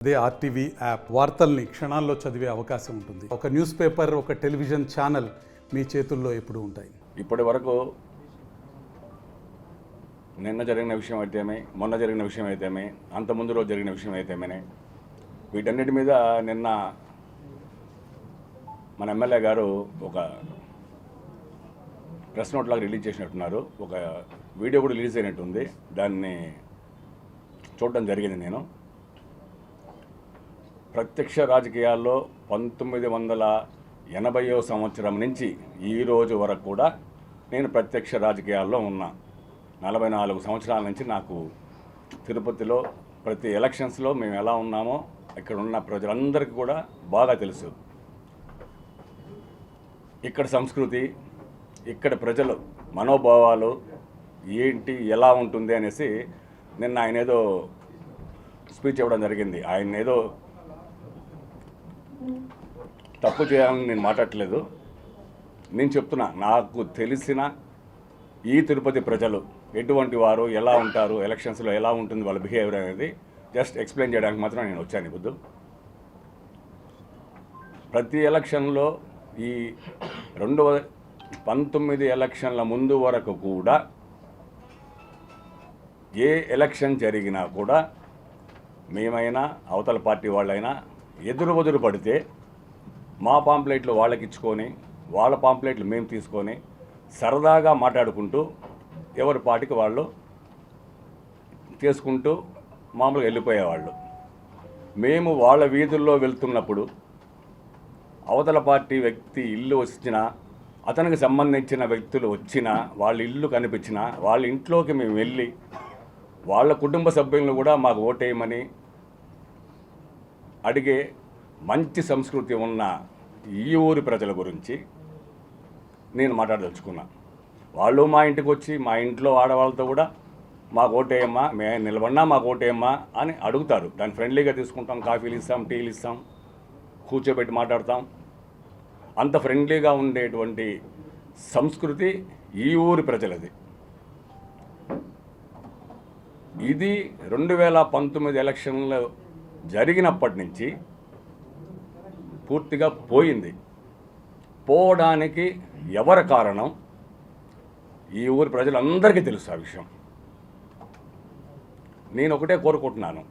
అదే RTV app వార్తల్ని క్షణాల్లో చదివే అవకాశం ఉంటుంది. ఒక న్యూస్ పేపర్, ఒక టెలివిజన్ ఛానల్ మీ చేతుల్లో ఎప్పుడూ ఉంటాయి. ఇప్పటి వరకు నిన్న జరిగిన విషయం అయితేమే, మొన్న జరిగిన విషయం అయితేమే, అంత ముందు రోజు జరిగిన విషయం అయితేమే, వీటన్నిటి మీద నిన్న మన ఎమ్మెల్యే గారు ఒక ప్రెస్ నోట్ లాగా రిలీజ్ చేసినట్టున్నారు. ఒక వీడియో కూడా రిలీజ్ అయినట్టుంది. దాన్ని చూడడం జరిగింది. నేను ప్రత్యక్ష రాజకీయాల్లో 1980వ సంవత్సరం నుంచి ఈ రోజు వరకు కూడా నేను ప్రత్యక్ష రాజకీయాల్లో ఉన్నా. 44 సంవత్సరాల నుంచి నాకు తిరుపతిలో ప్రతి ఎలక్షన్స్లో మేము ఎలా ఉన్నామో ఇక్కడ ఉన్న ప్రజలందరికీ కూడా బాగా తెలుసు. ఇక్కడ సంస్కృతి, ఇక్కడ ప్రజలు మనోభావాలు ఏంటి, ఎలా ఉంటుంది అనేసి నిన్న ఆయన ఏదో స్పీచ్ ఇవ్వడం జరిగింది. ఆయన ఏదో తప్పు చేయాలని నేను మాట్లాడట్లేదు. నేను చెప్తున్నా, నాకు తెలిసిన ఈ తిరుపతి ప్రజలు ఎటువంటి వారు, ఎలా ఉంటారు, ఎలక్షన్స్లో ఎలా ఉంటుంది వాళ్ళ బిహేవియర్ అనేది జస్ట్ ఎక్స్ప్లెయిన్ చేయడానికి మాత్రం నేను వచ్చాను. ఇప్పుడు ప్రతి ఎలక్షన్లో ఈ 2019 ఎలక్షన్ల ముందు వరకు కూడా ఏ ఎలక్షన్ జరిగినా కూడా మేమైనా అవతల పార్టీ వాళ్ళైనా ఎదురు పడితే మా పాంప్లెట్లు వాళ్ళకి ఇచ్చుకొని, వాళ్ళ పాంప్లెట్లు మేము తీసుకొని సరదాగా మాట్లాడుకుంటూ ఎవరి పార్టీకి వాళ్ళు చేసుకుంటూ మామూలుగా వెళ్ళిపోయేవాళ్ళు. మేము వాళ్ళ వీధుల్లో వెళ్తున్నప్పుడు అవతల పార్టీ వ్యక్తి ఇల్లు వచ్చినా, అతనికి సంబంధించిన వ్యక్తులు వచ్చినా, వాళ్ళ ఇల్లు కనిపించినా వాళ్ళ ఇంట్లోకి మేము వెళ్ళి వాళ్ళ కుటుంబ సభ్యులను కూడా మాకు ఓటేయమని అడిగే మంచి సంస్కృతి ఉన్న ఈ ఊరి ప్రజల గురించి నేను మాట్లాడదలుచుకున్నా. వాళ్ళు మా ఇంటికి వచ్చి మా ఇంట్లో ఆడవాళ్ళతో కూడా మాకు ఓటేయమ్మా, మేము నిలబడినా మాకు ఓటేయమ్మా అని అడుగుతారు. దాన్ని ఫ్రెండ్లీగా తీసుకుంటాం. కాఫీలు ఇస్తాం, టీలు ఇస్తాం, కూర్చోబెట్టి మాట్లాడతాం. అంత ఫ్రెండ్లీగా ఉండేటువంటి సంస్కృతి ఈ ఊరి ప్రజలది. ఇది 2019 ఎలక్షన్లో జరిగినప్పటి నుంచి పూర్తిగా పోయింది. పోవడానికి ఎవరి కారణం ఈ ఊరి ప్రజలందరికీ తెలుసు ఆ విషయం. నేను ఒకటే కోరుకుంటున్నాను,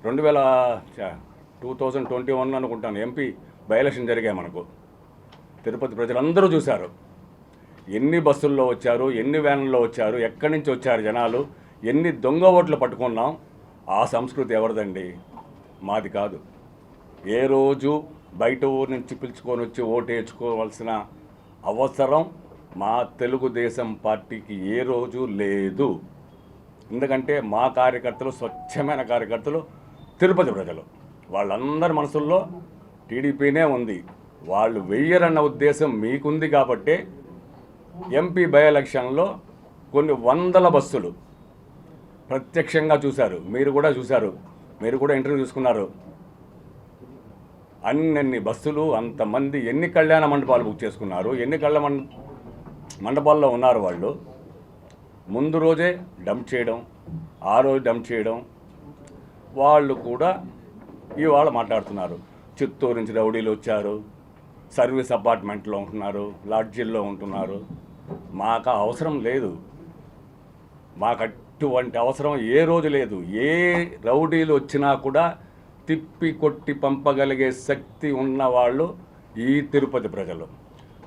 2021 అనుకుంటాను ఎంపీ బై ఎలక్షన్ జరిగాయి మనకు. తిరుపతి ప్రజలందరూ చూశారు. ఎన్ని బస్సుల్లో వచ్చారు, ఎన్ని వ్యాన్లలో వచ్చారు, ఎక్కడి నుంచి వచ్చారు జనాలు, ఎన్ని దొంగ ఓట్లు పట్టుకున్నాం. ఆ సంస్కృతి ఎవరిదండి? మాది కాదు. ఏ రోజు బయట ఊరు నుంచి పిలుచుకొని వచ్చి ఓటేసుకోవాల్సిన అవసరం మా తెలుగుదేశం పార్టీకి ఏ రోజు లేదు. ఎందుకంటే మా కార్యకర్తలు స్వచ్ఛమైన కార్యకర్తలు, తిరుపతి ప్రజలు. వాళ్ళందరి మనసుల్లో టీడీపీనే ఉంది. వాళ్ళు వెయ్యరన్న ఉద్దేశం మీకుంది కాబట్టే ఎంపీ బై ఎలక్షన్లో కొన్ని వందల బస్సులు ప్రత్యక్షంగా చూశారు. మీరు కూడా చూశారు, మీరు కూడా ఇంటర్వ్యూ తీసుకున్నారు. అన్ని బస్సులు, అంతమంది ఎన్ని కళ్యాణ మండపాలు బుక్ చేసుకున్నారు, ఎన్ని మండపాల్లో ఉన్నారు. వాళ్ళు ముందు రోజే డంప్ చేయడం, ఆ రోజు డంప్ చేయడం. వాళ్ళు కూడా ఇవాళ మాట్లాడుతున్నారు. చిత్తూరు నుంచి రౌడీలు వచ్చారు, సర్వీస్ అపార్ట్మెంట్లో ఉంటున్నారు, లాడ్జీల్లో ఉంటున్నారు. మాకు అవసరం లేదు. మాకు అటువంటి అవసరం ఏ రోజు లేదు. ఏ రౌడీలు వచ్చినా కూడా తిప్పి కొట్టి పంపగలిగే శక్తి ఉన్నవాళ్ళు ఈ తిరుపతి ప్రజలు.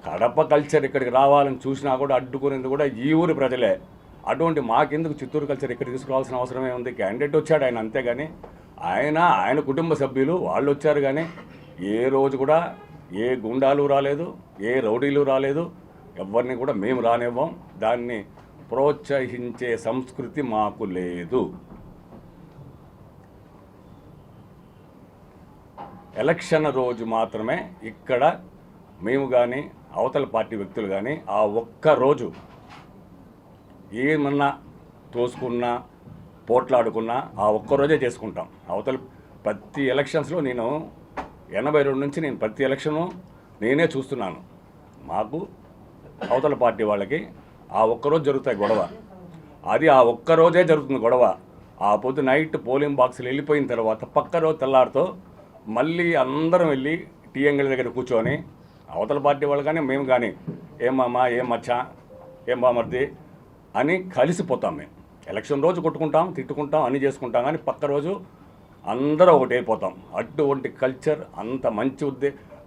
కడప కల్చర్ ఇక్కడికి రావాలని చూసినా కూడా అడ్డుకునేది కూడా ఈ ఊరి ప్రజలే. అటువంటి మాకెందుకు చిత్తూరు కల్చర్ ఇక్కడ తీసుకురావాల్సిన అవసరమే ఉంది? క్యాండిడేట్ వచ్చాడు ఆయన, అంతేగాని ఆయన కుటుంబ సభ్యులు వాళ్ళు వచ్చారు. కానీ ఏ రోజు కూడా ఏ గుండాలు రాలేదు, ఏ రౌడీలు రాలేదు. ఎవరిని కూడా మేము రానివ్వం. దాన్ని ప్రోత్సహించే సంస్కృతి మాకు లేదు. ఎలక్షన్ రోజు మాత్రమే ఇక్కడ మేము కానీ అవతల పార్టీ వ్యక్తులు కానీ ఆ ఒక్కరోజు ఏమన్నా తోసుకున్నా, పోట్లాడుకున్నా ఆ ఒక్కరోజే చేసుకుంటాం. అవతల ప్రతి ఎలక్షన్స్లో నేను 82 నుంచి నేను ప్రతి ఎలక్షను నేనే చూస్తున్నాను. మాకు అవతల పార్టీ వాళ్ళకి ఆ ఒక్కరోజు జరుగుతాయి గొడవ. అది ఆ ఒక్కరోజే జరుగుతుంది గొడవ. ఆ పొద్దు నైట్ పోలింగ్ బాక్సులు వెళ్ళిపోయిన తర్వాత పక్క రోజు తెల్లారితో మళ్ళీ అందరం వెళ్ళి టీ అంగడి దగ్గర కూర్చొని అవతల పార్టీ వాళ్ళు కానీ మేము కానీ ఏం మామ ఏం మచ్చా ఏం బామర్ది అని కలిసిపోతాం. మేము ఎలక్షన్ రోజు కొట్టుకుంటాం, తిట్టుకుంటాం, అన్నీ చేసుకుంటాం, కానీ పక్క రోజు అందరూ ఒకటైపోతాం. అటువంటి కల్చర్, అంత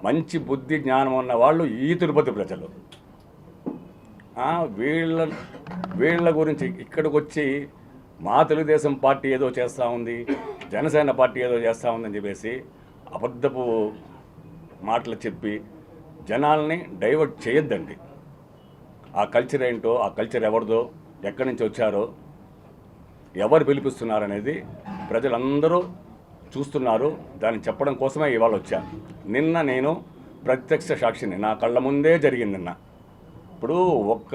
మంచి బుద్ధి జ్ఞానం ఉన్న వాళ్ళు ఈ తిరుపతి ప్రజలు. వీళ్ళ గురించి ఇక్కడికి వచ్చి మా తెలుగుదేశం పార్టీ ఏదో చేస్తూ ఉంది, జనసేన పార్టీ ఏదో చేస్తూ ఉందని చెప్పేసి అబద్ధపు మాటలు చెప్పి జనాల్ని డైవర్ట్ చేయొద్దండి. ఆ కల్చర్ ఏంటో, ఆ కల్చర్ ఎవరిదో, ఎక్కడి నుంచి వచ్చారో, ఎవరు పిలిపిస్తున్నారనేది ప్రజలందరూ చూస్తున్నారు. దాన్ని చెప్పడం కోసమే ఇవాళ వచ్చా. నిన్న నేను ప్రత్యక్ష సాక్షిని, నా కళ్ళ ముందే జరిగింది. నిన్న ఇప్పుడు ఒక్క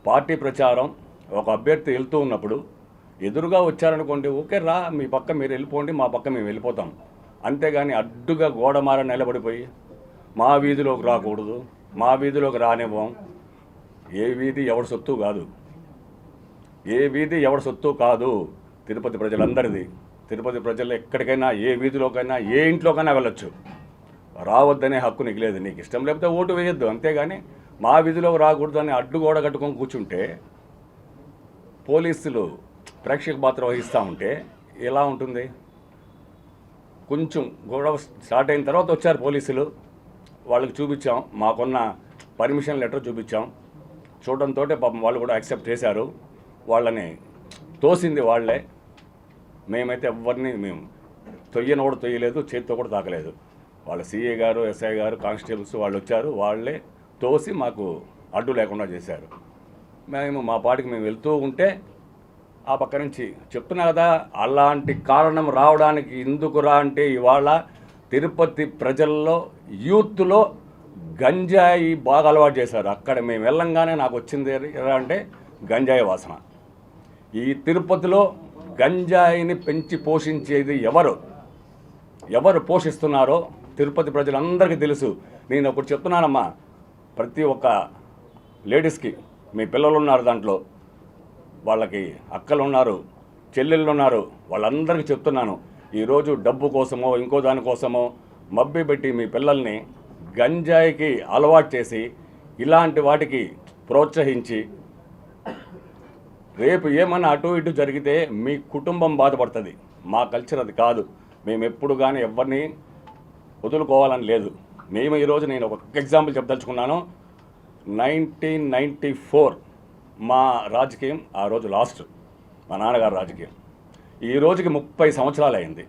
పార్టీ ప్రచారం ఒక అభ్యర్థి వెళ్తూ ఉన్నప్పుడు ఎదురుగా వచ్చారనుకోండి, ఓకే రా, మీ పక్క మీరు వెళ్ళిపోండి, మా పక్క మేము వెళ్ళిపోతాం. అంతేగాని అడ్డుగా గోడమార నిలబడిపోయి మా వీధిలోకి రాకూడదు, మా వీధిలోకి రానివ్వం. ఏ వీధి ఎవరి సొత్తు కాదు, ఏ వీధి ఎవరి సొత్తు కాదు, తిరుపతి ప్రజలందరిది. తిరుపతి ప్రజలు ఎక్కడికైనా, ఏ వీధిలోకైనా, ఏ ఇంట్లోకైనా వెళ్ళొచ్చు. రావద్దనే హక్కు నీకు లేదు. నీకు ఇష్టం లేకపోతే ఓటు వేయొద్దు, అంతేగాని మా వీధిలోకి రాకూడదని అడ్డుగోడ కట్టుకొని కూర్చుంటే, పోలీసులు ప్రేక్షక పాత్ర వహిస్తూ ఉంటే ఎలా ఉంటుంది? కొంచెం గొడవ స్టార్ట్ అయిన తర్వాత వచ్చారు పోలీసులు, వాళ్ళకి చూపించాం, మాకున్న పర్మిషన్ లెటర్ చూపించాం. చూడడంతో పాపం వాళ్ళు కూడా యాక్సెప్ట్ చేశారు. వాళ్ళని తోసింది వాళ్ళే. మేమైతే ఎవరిని మేము తొయ్యను తొయ్యలేదు, చేతితో కూడా తాకలేదు. వాళ్ళ సిఏ గారు, ఎస్ఐ గారు, కానిస్టేబుల్స్ వాళ్ళు వచ్చారు, వాళ్ళే తోసి మాకు అడ్డు లేకుండా చేశారు. మేము మా పాటికి మేము వెళ్తూ ఉంటే ఆ పక్క నుంచి చెప్తున్నా కదా, అలాంటి కారణం రావడానికి ఎందుకురా అంటే, ఇవాళ తిరుపతి ప్రజల్లో, యూత్లో గంజాయి బాగా అలవాటు చేశారు. అక్కడ మేము వెళ్ళంగానే నాకు వచ్చింది ఎలా అంటే గంజాయి వాసన. ఈ తిరుపతిలో గంజాయిని పెంచి పోషించేది ఎవరు పోషిస్తున్నారో తిరుపతి ప్రజలందరికీ తెలుసు. నేను ఒకటి చెప్తున్నానమ్మా, ప్రతి ఒక్క లేడీస్కి, మీ పిల్లలు ఉన్నారు, దాంట్లో వాళ్ళకి అక్కలు ఉన్నారు, చెల్లెళ్ళు ఉన్నారు, వాళ్ళందరికీ చెప్తున్నాను, ఈరోజు డబ్బు కోసమో ఇంకో దానికోసమో మబ్బి పెట్టి మీ పిల్లల్ని గంజాయికి అలవాటు చేసి ఇలాంటి వాటికి ప్రోత్సహించి రేపు ఏమన్నా అటు ఇటు జరిగితే మీ కుటుంబం బాధపడుతుంది. మా కల్చర్ అది కాదు. మేము ఎప్పుడు కానీ ఎవరిని వదులుకోవాలని లేదు. మేము ఈరోజు, నేను ఒక ఎగ్జాంపుల్ చెప్పదలుచుకున్నాను. 1994 మా రాజకీయం ఆ రోజు లాస్ట్, మా నాన్నగారు రాజకీయం. ఈ రోజుకి 30 సంవత్సరాలు అయింది.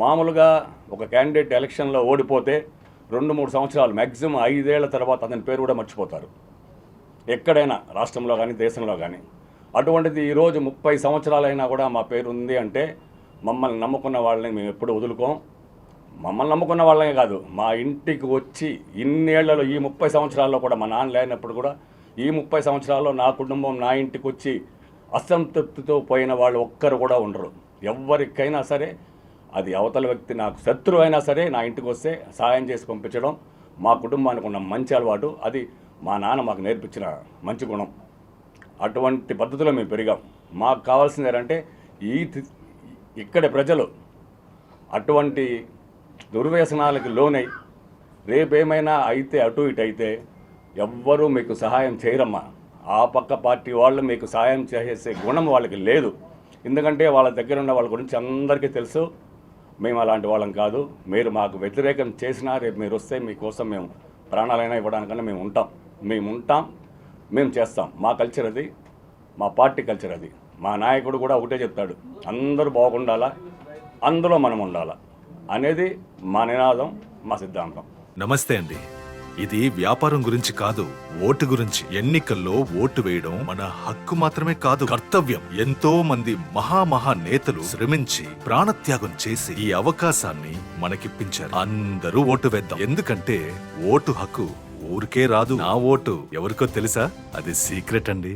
మామూలుగా ఒక క్యాండిడేట్ ఎలక్షన్లో ఓడిపోతే 2-3 సంవత్సరాలు, మ్యాక్సిమం 5 ఏళ్ల తర్వాత అతని పేరు కూడా మర్చిపోతారు, ఎక్కడైనా రాష్ట్రంలో కానీ దేశంలో కానీ. అటువంటిది ఈరోజు 30 సంవత్సరాలైనా కూడా మా పేరు ఉంది అంటే, మమ్మల్ని నమ్ముకున్న వాళ్ళని మేము ఎప్పుడు వదులుకోం. మమ్మల్ని నమ్ముకున్న వాళ్ళనే కాదు, మా ఇంటికి వచ్చి ఇన్నేళ్లలో, ఈ 30 సంవత్సరాల్లో కూడా, మా నాన్న లేనప్పుడు కూడా ఈ 30 సంవత్సరాల్లో నా కుటుంబం నా ఇంటికి వచ్చి అసంతృప్తితో పోయిన వాళ్ళు ఒక్కరు కూడా ఉండరు. ఎవరికైనా సరే, అది అవతల వ్యక్తి నాకు శత్రువు అయినా సరే, నా ఇంటికి వస్తే సహాయం చేసి పంపించడం మా కుటుంబానికి ఉన్న మంచి అలవాటు. అది మా నాన్న మాకు నేర్పించిన మంచి గుణం. అటువంటి పద్ధతిలో మేము పెరిగాం. మాకు కావాల్సింది ఏంటంటే, ఇక్కడి ప్రజలు అటువంటి దుర్వ్యసనాలకు లోనై రేపేమైనా అయితే, అటు ఇటు అయితే ఎవ్వరూ మీకు సహాయం చేయరమ్మా. ఆ పక్క పార్టీ వాళ్ళు మీకు సహాయం చేసే గుణం వాళ్ళకి లేదు. ఎందుకంటే వాళ్ళ దగ్గర ఉన్న వాళ్ళ గురించి అందరికీ తెలుసు. మేము అలాంటి వాళ్ళం కాదు. మీరు మాకు వ్యతిరేకం చేసినా రేపు మీరు వస్తే మీకోసం మేము ప్రాణాలైనా ఇవ్వడానికన్నా మేము ఉంటాం, మేము చేస్తాం. మా కల్చర్ అది, మా పార్టీ కల్చర్ అది. మా నాయకుడు కూడా ఒకటే చెప్తాడు, అందరూ బాగుండాలా, అందులో మనం ఉండాలా అనేది మా నినాదం, మా సిద్ధాంతం. నమస్తే అండి. ఇది వ్యాపారం గురించి కాదు, ఓటు గురించి. ఎన్నికల్లో ఓటు వేయడం మన హక్కు మాత్రమే కాదు, కర్తవ్యం. ఎంతో మంది మహా నేతలు శ్రమించి ప్రాణత్యాగం చేసి ఈ అవకాశాన్ని మనకిప్పించారు. అందరూ ఓటు వేద్దాం. ఎందుకంటే ఓటు హక్కు ఊరికే రాదు. నా ఓటు ఎవరికో తెలుసా? అది సీక్రెట్ అండి.